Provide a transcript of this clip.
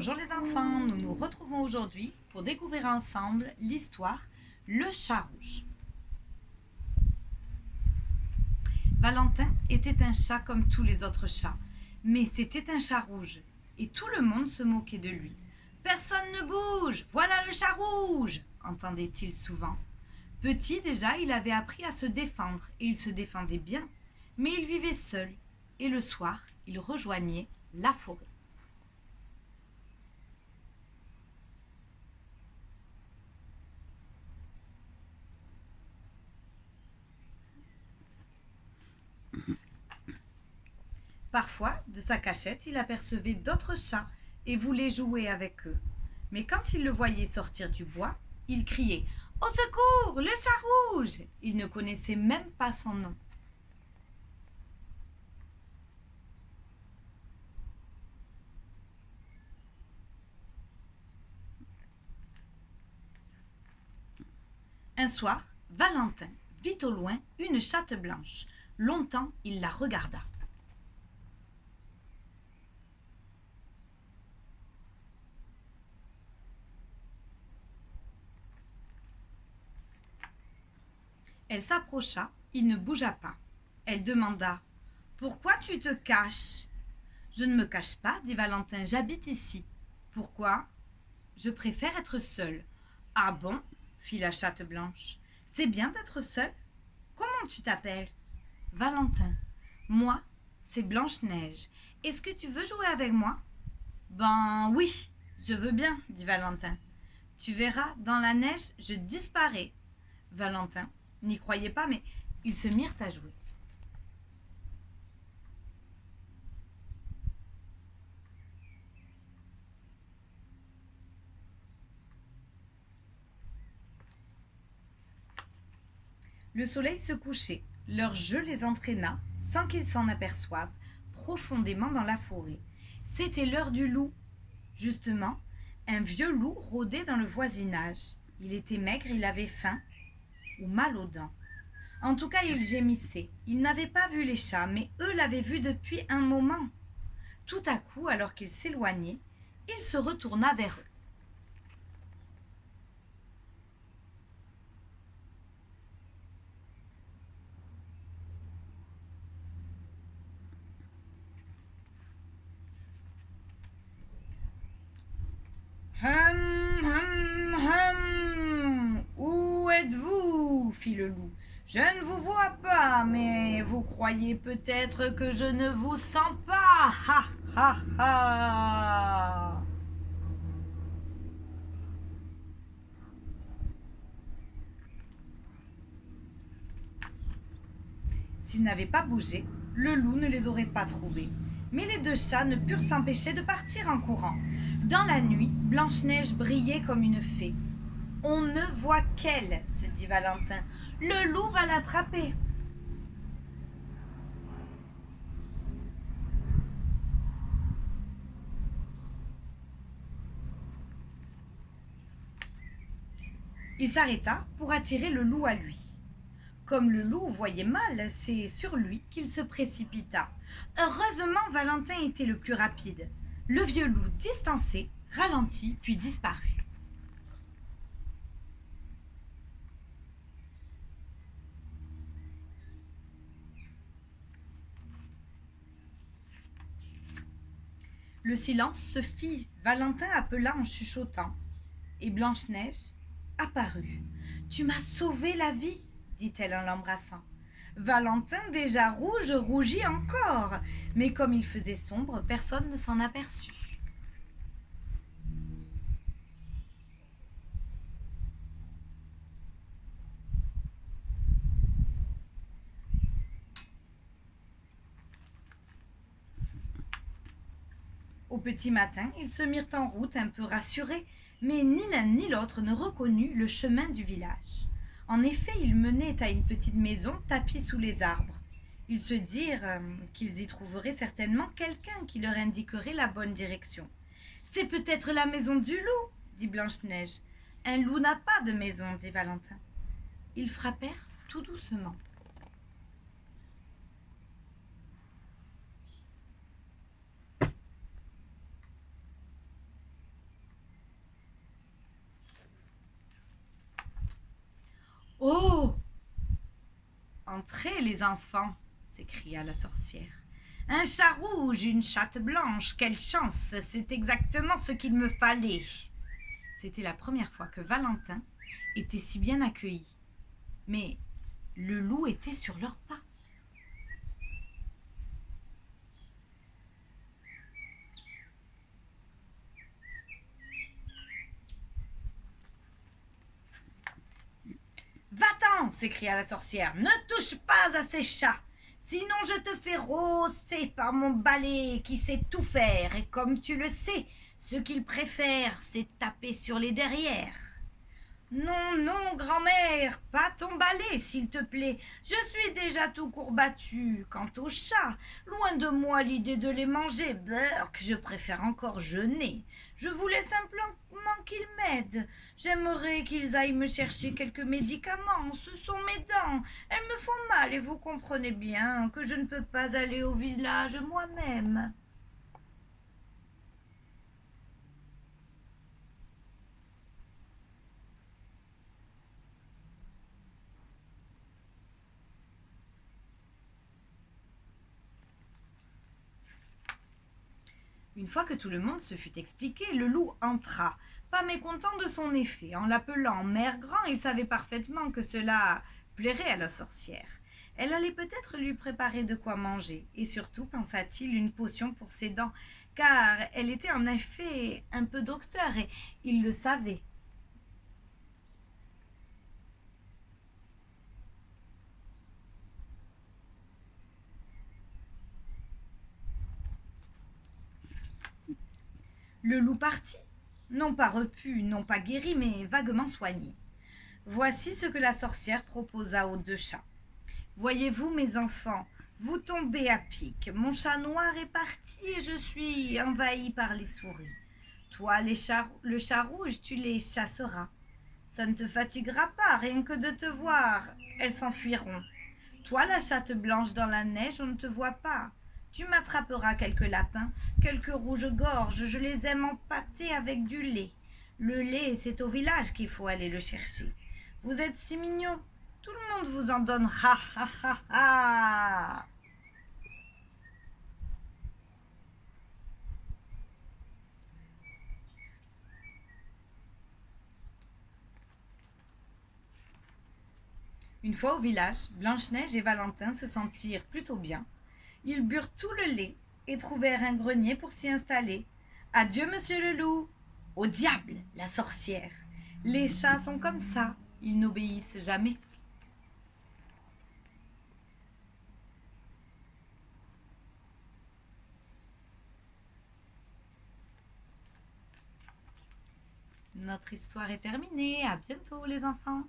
Bonjour les enfants, nous nous retrouvons aujourd'hui pour découvrir ensemble l'histoire Le chat rouge. Valentin était un chat comme tous les autres chats, mais c'était un chat rouge et tout le monde se moquait de lui. Personne ne bouge, voilà le chat rouge, entendait-il souvent. Petit déjà, il avait appris à se défendre et il se défendait bien, mais il vivait seul et le soir, il rejoignait la forêt. Parfois, de sa cachette, il apercevait d'autres chats et voulait jouer avec eux. Mais quand il le voyait sortir du bois, il criait « Au secours, le chat rouge !» Il ne connaissait même pas son nom. Un soir, Valentin vit au loin une chatte blanche. Longtemps, il la regarda. Elle s'approcha, il ne bougea pas. Elle demanda « Pourquoi tu te caches ?»« Je ne me cache pas, dit Valentin, j'habite ici. »« Pourquoi ?»« Je préfère être seul. »« Ah bon ?» fit la chatte blanche. « C'est bien d'être seul. Comment tu t'appelles ?»« Valentin. »« Moi, c'est Blanche-Neige. Est-ce que tu veux jouer avec moi ?»« Ben oui, je veux bien, dit Valentin. Tu verras, dans la neige, je disparais. » Valentin n'y croyait pas, mais ils se mirent à jouer. Le soleil se couchait, leur jeu les entraîna, sans qu'ils s'en aperçoivent, profondément dans la forêt. C'était l'heure du loup. Justement, un vieux loup rôdait dans le voisinage. Il était maigre, il avait faim ou mal aux dents. En tout cas, il gémissait. Il n'avait pas vu les chats, mais eux l'avaient vu depuis un moment. Tout à coup, alors qu'il s'éloignait, il se retourna vers eux. Hum, où êtes-vous » fit le loup. « Je ne vous vois pas, mais vous croyez peut-être que je ne vous sens pas. Ha, ha, ha !» S'ils n'avaient pas bougé, le loup ne les aurait pas trouvés. Mais les deux chats ne purent s'empêcher de partir en courant. Dans la nuit, Blanche-Neige brillait comme une fée. « On ne voit qu'elle, se dit Valentin. Le loup va l'attraper. » Il s'arrêta pour attirer le loup à lui. Comme le loup voyait mal, c'est sur lui qu'il se précipita. Heureusement, Valentin était le plus rapide. Le vieux loup distancé, ralentit, puis disparut. Le silence se fit. Valentin appela en chuchotant. Et Blanche-Neige apparut. « Tu m'as sauvé la vie, dit-elle en l'embrassant. Valentin, déjà rouge, rougit encore, mais comme il faisait sombre, personne ne s'en aperçut. Au petit matin, ils se mirent en route un peu rassurés, mais ni l'un ni l'autre ne reconnut le chemin du village. En effet, ils menaient à une petite maison tapie sous les arbres. Ils se dirent qu'ils y trouveraient certainement quelqu'un qui leur indiquerait la bonne direction. « C'est peut-être la maison du loup, » dit Blanche-Neige. « Un loup n'a pas de maison, » dit Valentin. Ils frappèrent tout doucement. Entrez, les enfants, s'écria la sorcière. Un chat rouge, une chatte blanche, quelle chance, c'est exactement ce qu'il me fallait. C'était la première fois que Valentin était si bien accueilli. Mais le loup était sur leurs pas. Va-t'en, s'écria la sorcière, ne touche pas à ces chats, sinon je te fais rosser par mon balai qui sait tout faire, et comme tu le sais, ce qu'il préfère, c'est taper sur les derrières. Non, non, grand-mère, pas ton balai, s'il te plaît. Je suis déjà tout courbattu. Quant aux chats, loin de moi l'idée de les manger. Burk, je préfère encore jeûner. Je voulais simplement qu'ils m'aident. J'aimerais qu'ils aillent me chercher quelques médicaments. Ce sont mes dents. Elles me font mal et vous comprenez bien que je ne peux pas aller au village moi-même. Une fois que tout le monde se fut expliqué, le loup entra, pas mécontent de son effet. En l'appelant Mère Grand, il savait parfaitement que cela plairait à la sorcière. Elle allait peut-être lui préparer de quoi manger, et surtout, pensa-t-il, une potion pour ses dents, car elle était en effet un peu docteur, et il le savait. Le loup partit, non pas repu, non pas guéri, mais vaguement soigné. Voici ce que la sorcière proposa aux deux chats. Voyez-vous, mes enfants, vous tombez à pic. Mon chat noir est parti et je suis envahi par les souris. Toi, le chat rouge, tu les chasseras. Ça ne te fatiguera pas, rien que de te voir. Elles s'enfuiront. Toi, la chatte blanche dans la neige, on ne te voit pas. Tu m'attraperas quelques lapins, quelques rouges-gorges. Je les aime empâtés avec du lait. Le lait, c'est au village qu'il faut aller le chercher. Vous êtes si mignons. Tout le monde vous en donne. Ha ha ha ha. Une fois au village, Blanche-Neige et Valentin se sentirent plutôt bien. Ils burent tout le lait et trouvèrent un grenier pour s'y installer. Adieu, monsieur le loup. Au diable, la sorcière. Les chats sont comme ça, ils n'obéissent jamais. Notre histoire est terminée. À bientôt, les enfants.